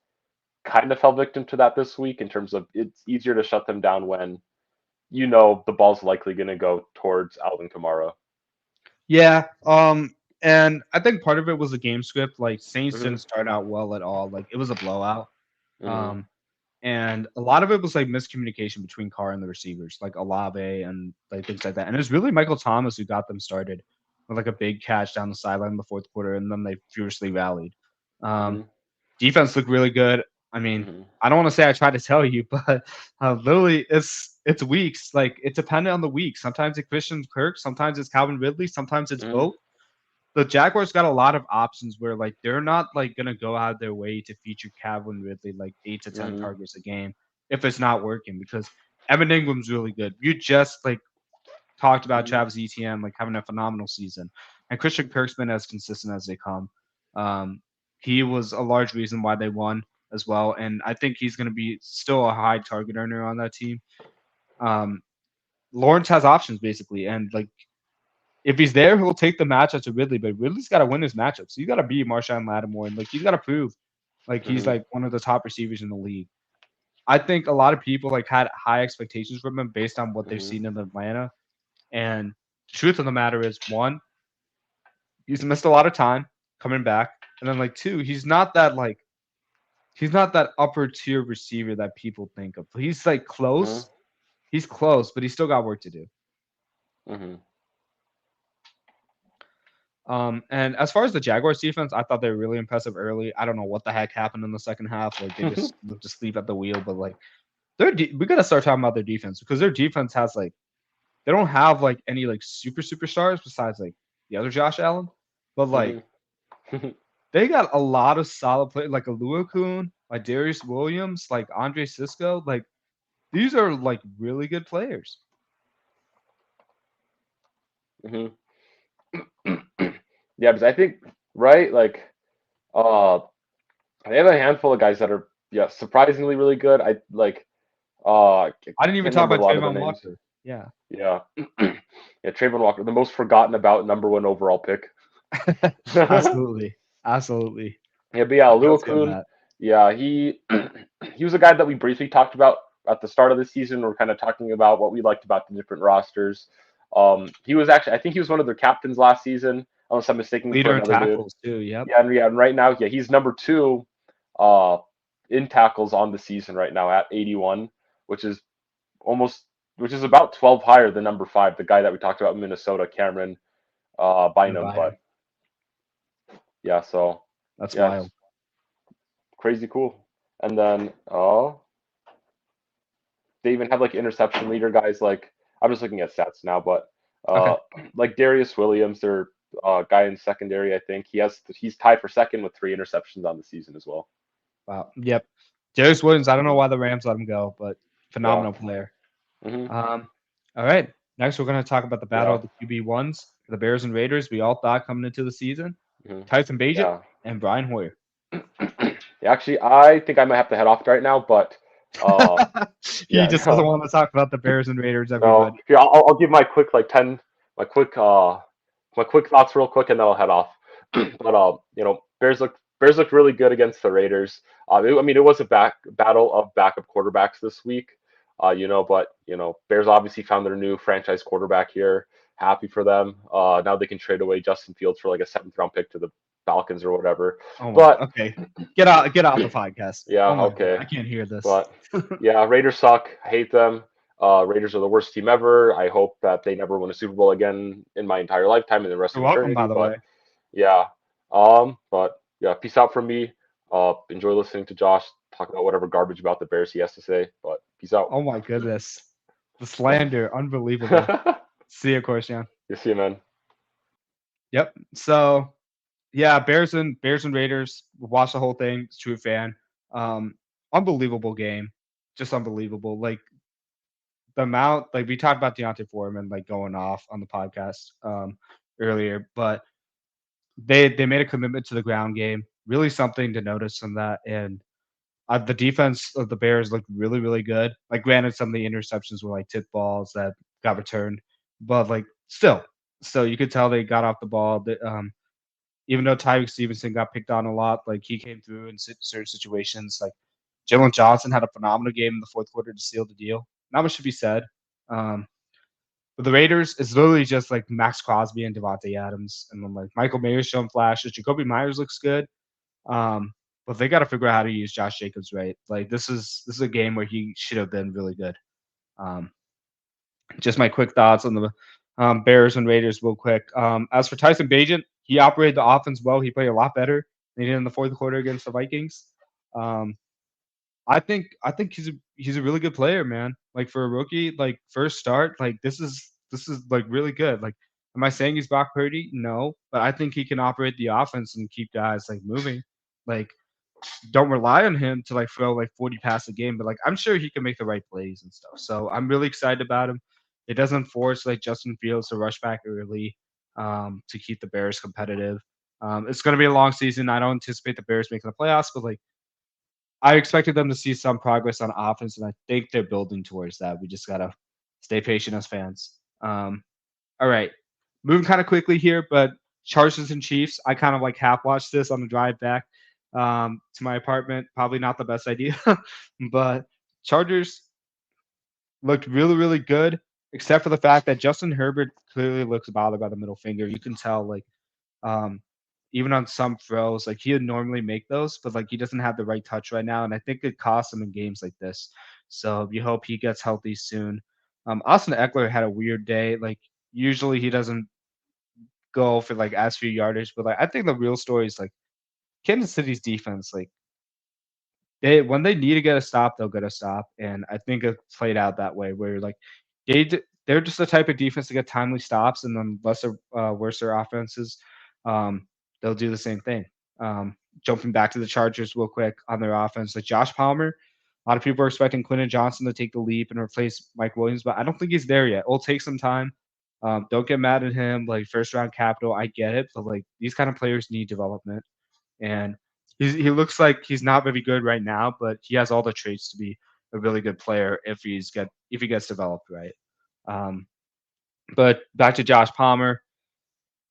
kind of fell victim to that this week in terms of it's easier to shut them down when you know the ball's likely going to go towards Alvin Kamara. Yeah. And I think part of it was the game script. Like Saints Hmm. didn't start out well at all. Like it was a blowout. Hmm. Um, and a lot of it was like miscommunication between Carr and the receivers, like Olave and like things like that. And it was really Michael Thomas who got them started with like a big catch down the sideline in the fourth quarter, and then they furiously rallied. Um, Hmm. Defense looked really good. I mean, Hmm. I don't want to say I tried to tell you, but literally, it's weeks. Like it's dependent on the week. Sometimes it's Christian Kirk, sometimes it's Calvin Ridley, sometimes it's Hmm. both. The Jaguars got a lot of options where like they're not like gonna go out of their way to feature Calvin Ridley like 8 to 10 Hmm. targets a game if it's not working because Evan Ingram's really good. You just like talked about Hmm. Travis Etienne like having a phenomenal season, and Christian Kirk's been as consistent as they come. Um, he was a large reason why they won as well, and I think he's gonna be still a high target earner on that team. Um, Lawrence has options basically, and like if he's there, he'll take the matchup to Ridley, but Ridley's got to win his matchup. So you got to beat Marshawn Lattimore, and like he's got to prove like he's Hmm. like one of the top receivers in the league. I think a lot of people like had high expectations from him based on what they've Hmm. seen in Atlanta. And the truth of the matter is, one, he's missed a lot of time coming back, and then like two, he's not that upper tier receiver that people think of. He's like Hmm. close. He's close, but he's still got work to do. Hmm. And as far as the Jaguars defense, I thought they were really impressive early. I don't know what the heck happened in the second half. Like they just looked asleep at the wheel. But like we gotta start talking about their defense because their defense has like they don't have like any like superstars besides like the other Josh Allen. But like Hmm. they got a lot of solid players like a Kuhn, like Darius Williams, like Andre Cisco. Like these are like really good players. Hmm. Yeah, because I think right, like uh, they have a handful of guys that are yeah surprisingly really good. I like I didn't even can't talk remember a about lot of the Trayvon names. Walker. Yeah. Yeah, yeah, Trayvon Walker, the most forgotten about #1 overall pick. Yeah, Absolutely. Absolutely. but yeah, I feel you on Kuhn, that. yeah, he was a guy that we briefly talked about at the start of the season. We're kind of talking about what we liked about the different rosters. He was actually, I think he was one of their captains last season, unless I'm mistaken for Leader in another dude. tackles too. Yep. Yeah, and right now, yeah, he's #2 uh, in tackles on the season right now at 81, which is almost, which is about 12 higher than #5, the guy that we talked about in Minnesota, Cameron And Bynum. But Bynum. yeah, so That's yeah, wild. crazy cool. And then they even have like interception leader guys. Like I'm just looking at stats now, but Okay. uh, like Darius Williams, their guy in secondary, I think he's tied for second with 3 interceptions on the season as well. Wow. Yep. Darius Williams. I don't know why the Rams let him go, but Yeah. phenomenal player. Hmm. All right. Next, we're going to talk about the battle Yeah. of the QB ones, the Bears and Raiders. We all thought coming into the season, Hmm. Tyson Bagent Yeah. and Brian Hoyer. Actually, I think I might have to head off right now, but He yeah, just doesn't no, want to talk about the Bears and Raiders. no. Everybody. Here, I'll give my quick like 10, my quick my quick thoughts real quick, and then I'll head off. But Bears looked really good against the Raiders. I mean, it was a battle of backup quarterbacks this week. But Bears obviously found their new franchise quarterback here. Happy for them. Now they can trade away Justin Fields for like a seventh round pick to the Falcons or whatever. Oh my. But Okay. Get out the podcast. yeah, Oh my god. okay. I can't hear this. But yeah, Raiders suck. I hate them. Raiders are the worst team ever. I hope that they never win a Super Bowl again in my entire lifetime in the rest You're of welcome, by eternity. the But way. yeah, but yeah, peace out from me. Enjoy listening to Josh talk about whatever garbage about the Bears he has to say. But peace out. Oh my goodness. The slander, unbelievable. See you, Corsian. You see you, man. Yep. So yeah, Bears and Raiders. Watch the whole thing. True fan. Um, Unbelievable game. Just unbelievable. Like the amount, like we talked about D'Onta Foreman like going off on the podcast earlier, but they made a commitment to the ground game. Really something to notice from that. And the defense of the Bears looked really, really good. Like, granted, some of the interceptions were like tip balls that got returned, but like still, you could tell they got off the ball. Even though Tyreek Stevenson got picked on a lot, like he came through in certain situations. Like Jalen Johnson had a phenomenal game in the fourth quarter to seal the deal. Not much to be said. Um, but the Raiders is literally just like Max Crosby and Devontae Adams, and then like Michael Mayer's showing flashes. Jacoby Myers looks good. Um, but they got to figure out how to use Josh Jacobs right. Like this is a game where he should have been really good. Um, just my quick thoughts on the Bears and Raiders, real quick. As for Tyson Bagent, he operated the offense well. He played a lot better than he did in the fourth quarter against the Vikings. Um, I think he's a really good player, man. Like for a rookie, like first start, like this is like really good. Like, am I saying he's Brock Purdy? No, but I think he can operate the offense and keep guys like moving. Like, don't rely on him to like throw like 40 passes a game, but like I'm sure he can make the right plays and stuff. So I'm really excited about him. It doesn't force like Justin Fields to rush back early to keep the Bears competitive. It's going to be a long season. I don't anticipate the Bears making the playoffs, but like I expected them to see some progress on offense, and I think they're building towards that. We just gotta stay patient as fans. All right, moving kind of quickly here, but Chargers and Chiefs. I kind of like half watched this on the drive back to my apartment. Probably not the best idea, but Chargers looked really, really good, except for the fact that Justin Herbert clearly looks bothered by the middle finger. You can tell, like, um, even on some throws, like he would normally make those, but like he doesn't have the right touch right now, and I think it costs him in games like this. So you hope he gets healthy soon. Austin Eckler had a weird day. Like usually he doesn't go for like as few yardage, but like I think the real story is like Kansas City's defense. Like when they need to get a stop, they'll get a stop, and I think it played out that way where like they're just the type of defense to get timely stops, and then lesser worser offenses, um, they'll do the same thing. Jumping back to the Chargers real quick on their offense, like Josh Palmer, a lot of people are expecting Quentin Johnson to take the leap and replace Mike Williams, but I don't think he's there yet. It'll take some time. Don't get mad at him. Like first round capital, I get it, but like these kind of players need development and he looks like he's not very good right now, but he has all the traits to be a really good player if he gets developed right. Um, but back to Josh Palmer,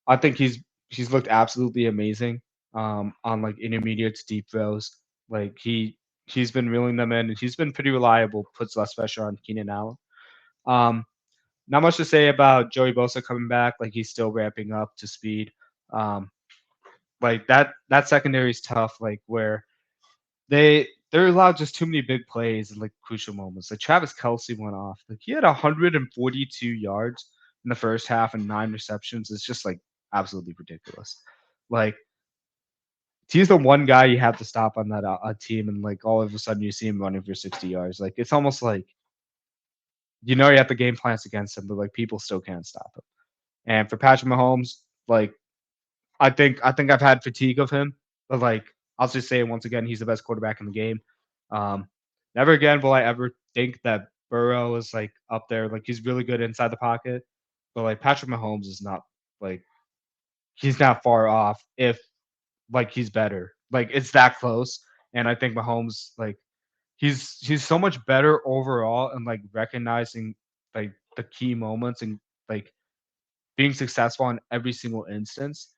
I think he's looked absolutely amazing on like intermediate to deep throws. Like he's been reeling them in, and he's been pretty reliable. Puts less pressure on Keenan Allen. Um, Not much to say about Joey Bosa coming back. Like he's still ramping up to speed. Um, like that secondary is tough. Like where they're allowed just too many big plays and like crucial moments. Like Travis Kelsey went off. Like he had 142 yards in the first half and 9 receptions. It's just like absolutely ridiculous. Like he's the one guy you have to stop on that team, and like all of a sudden you see him running for 60 yards. Like it's almost like you have the game plans against him, but like people still can't stop him. And for Patrick Mahomes, like I think I've had fatigue of him, but like I'll just say it once again, he's the best quarterback in the game. Um, Never again will I ever think that Burrow is like up there. Like he's really good inside the pocket, but like Patrick Mahomes is not like he's not far off. If like he's better, like it's that close. And I think Mahomes like he's so much better overall and like recognizing like the key moments and like being successful in every single instance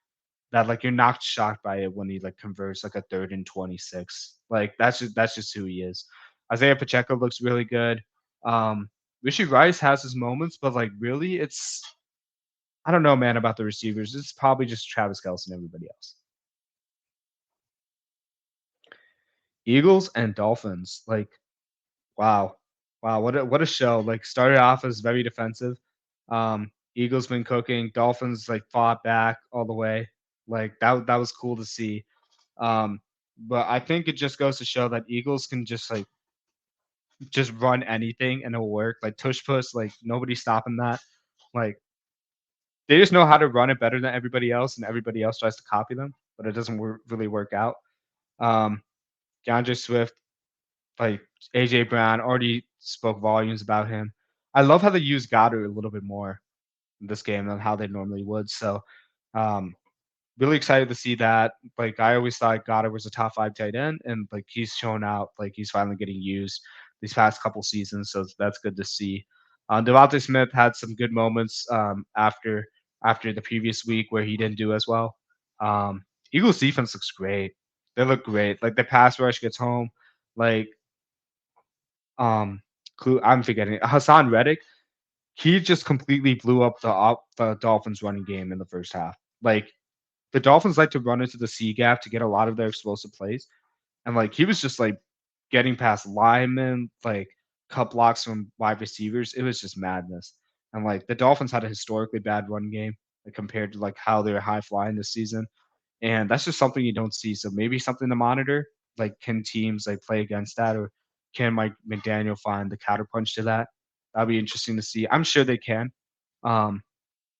that like you're not shocked by it when he like converts like a 3rd and 26. Like that's just who he is. Isaiah Pacheco looks really good. Rishi Rice has his moments, but like really, it's I don't know, man, about the receivers. It's probably just Travis Kelce and everybody else. Eagles and Dolphins, like wow, wow, what a show! Like started off as very defensive. Eagles been cooking. Dolphins like fought back all the way. Like that was cool to see. Um, but I think it just goes to show that Eagles can just run anything and it'll work. Like tush push, like nobody's stopping that. Like they just know how to run it better than everybody else, and everybody else tries to copy them, but it doesn't really work out. Um, DeAndre Swift, like AJ Brown, already spoke volumes about him. I love how they use Goddard a little bit more in this game than how they normally would. So um, really excited to see that. Like I always thought Goddard was a top 5 tight end, and like he's shown out like he's finally getting used these past couple seasons. So that's good to see. Devontae Smith had some good moments after the previous week where he didn't do as well. Um, Eagles defense looks great. They look great. Like the pass rush gets home. Like um, I'm forgetting Hassan Reddick. He just completely blew up the Dolphins running game in the first half. Like the Dolphins like to run into the C gap to get a lot of their explosive plays, and like he was just like getting past linemen, like cut blocks from wide receivers. It was just madness. And like the Dolphins had a historically bad run game, like, compared to like how they're high flying this season. And that's just something you don't see. So maybe something to monitor. Like, can teams like play against that, or can Mike McDaniel find the counterpunch to that? That'll be interesting to see. I'm sure they can. Um,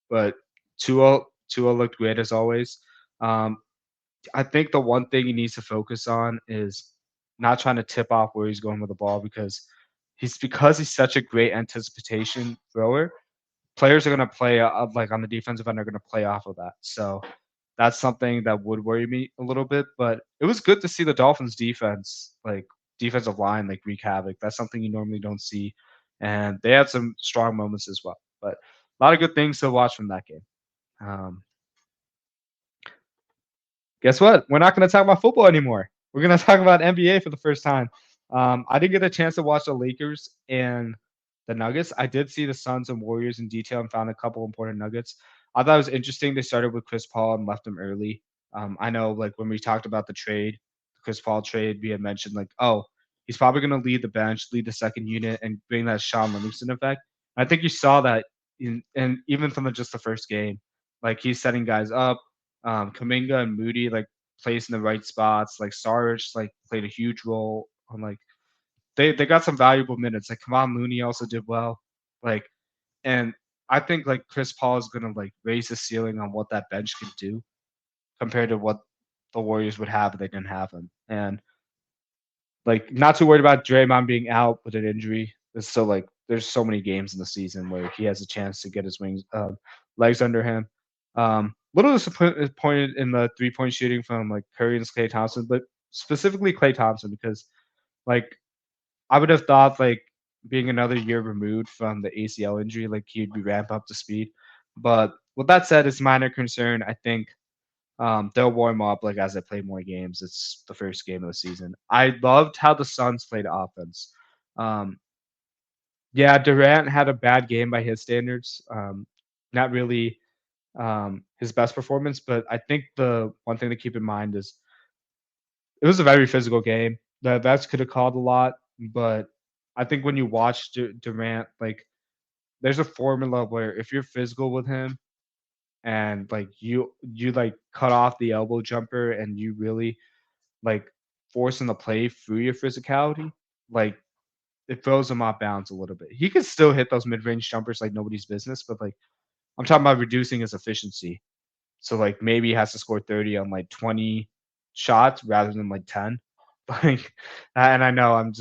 but Tua looked great as always. Um, I think the one thing he needs to focus on is not trying to tip off where he's going with the ball, because he's such a great anticipation thrower. Players are going to play like on the defensive end are going to play off of that. So that's something that would worry me a little bit. But it was good to see the Dolphins defense, like defensive line, like wreak havoc. That's something you normally don't see, and they had some strong moments as well. But a lot of good things to watch from that game. Um, Guess what? We're not going to talk about football anymore. We're going to talk about NBA for the first time. I didn't get a chance to watch the Lakers and the Nuggets. I did see the Suns and Warriors in detail and found a couple important nuggets. I thought it was interesting. They started with Chris Paul and left him early. I know, like when we talked about the trade, the Chris Paul trade, we had mentioned like, oh, he's probably going to lead the bench, lead the second unit, and bring that Sean Livingston effect. I think you saw that and even from just the first game, like he's setting guys up. Kaminga and Moody like plays in the right spots. Like Sarge like played a huge role on like they got some valuable minutes. Like Kamal Looney also did well. Like and I think like Chris Paul is gonna like raise the ceiling on what that bench can do compared to what the Warriors would have if they didn't have him. And like not too worried about Draymond being out with an injury. It's still like there's so many games in the season where he has a chance to get his legs under him. Little disappointed in the 3-point shooting from like Curry and Klay Thompson, but specifically Klay Thompson because like I would have thought like being another year removed from the ACL injury, like he'd be ramp up to speed. But with that said, it's minor concern. I think they'll warm up like as they play more games. It's the first game of the season. I loved how the Suns played offense. Um, yeah, Durant had a bad game by his standards. Not really his best performance, but I think the one thing to keep in mind is it was a very physical game. The vets could have called a lot, but I think when you watch Durant, like there's a formula where if you're physical with him and like you like cut off the elbow jumper and you really like forcing the play through your physicality, like it throws him off balance a little bit. He could still hit those mid-range jumpers like nobody's business, but like I'm talking about reducing his efficiency. So like maybe he has to score 30 on like 20 shots rather than like 10. Like and I know I'm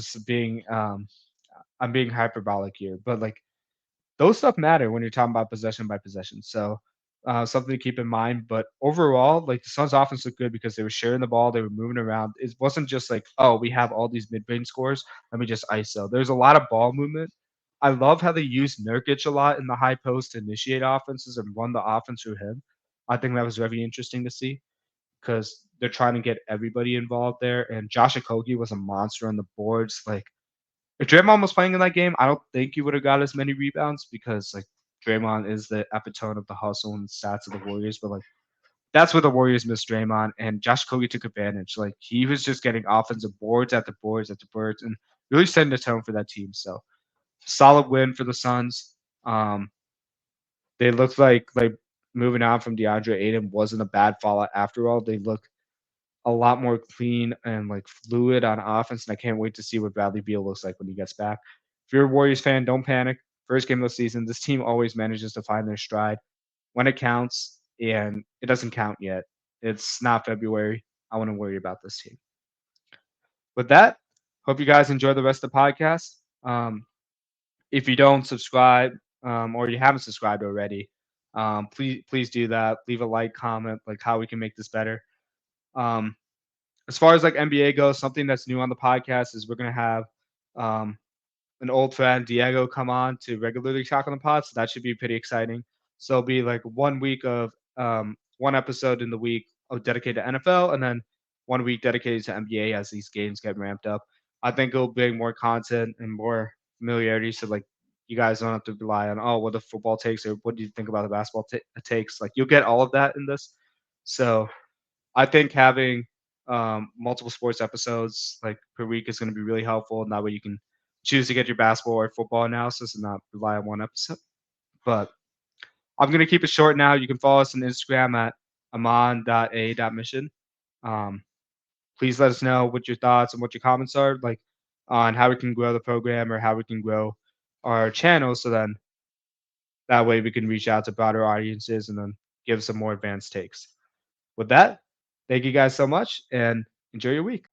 being hyperbolic here, but like those stuff matter when you're talking about possession by possession. So something to keep in mind. But overall, like the Suns' offense looked good because they were sharing the ball, they were moving around. It wasn't just like, oh, we have all these mid-range scores. Let me just ISO. There's a lot of ball movement. I love how they used Nurkic a lot in the high post to initiate offenses and run the offense through him. I think that was very interesting to see because they're trying to get everybody involved there. And Josh Okogie was a monster on the boards. Like if Draymond was playing in that game, I don't think he would have got as many rebounds because like Draymond is the epitome of the hustle and stats of the Warriors. But like that's where the Warriors missed Draymond, and Josh Okogie took advantage. Like he was just getting offensive boards after boards after boards, and really setting the tone for that team. So solid win for the Suns. Um, they looked like moving on from DeAndre Ayton wasn't a bad fallout after all. They look a lot more clean and like fluid on offense, and I can't wait to see what Bradley Beal looks like when he gets back. If you're a Warriors fan, don't panic. First game of the season, this team always manages to find their stride when it counts, and it doesn't count yet. It's not February. I want to worry about this team. With that, hope you guys enjoy the rest of the podcast. If you don't subscribe or you haven't subscribed already, please do that. Leave a like, comment, like how we can make this better. Um, as far as like NBA goes, something that's new on the podcast is we're gonna have um, an old friend Diego come on to regularly talk on the pod, so that should be pretty exciting. So it'll be like 1 week of one episode in the week of dedicated to NFL, and then 1 week dedicated to NBA as these games get ramped up. I think it'll bring more content and more familiarity. So like you guys don't have to rely on what the football takes or what do you think about the basketball takes. Like you'll get all of that in this. So I think having multiple sports episodes like per week is going to be really helpful, and that way you can choose to get your basketball or football analysis and not rely on one episode. But I'm going to keep it short now. You can follow us on Instagram at amon.a.mission. Um, please let us know what your thoughts and what your comments are, like on how we can grow the program or how we can grow our channel. So then that way we can reach out to broader audiences and then give some more advanced takes. With that, thank you guys so much and enjoy your week.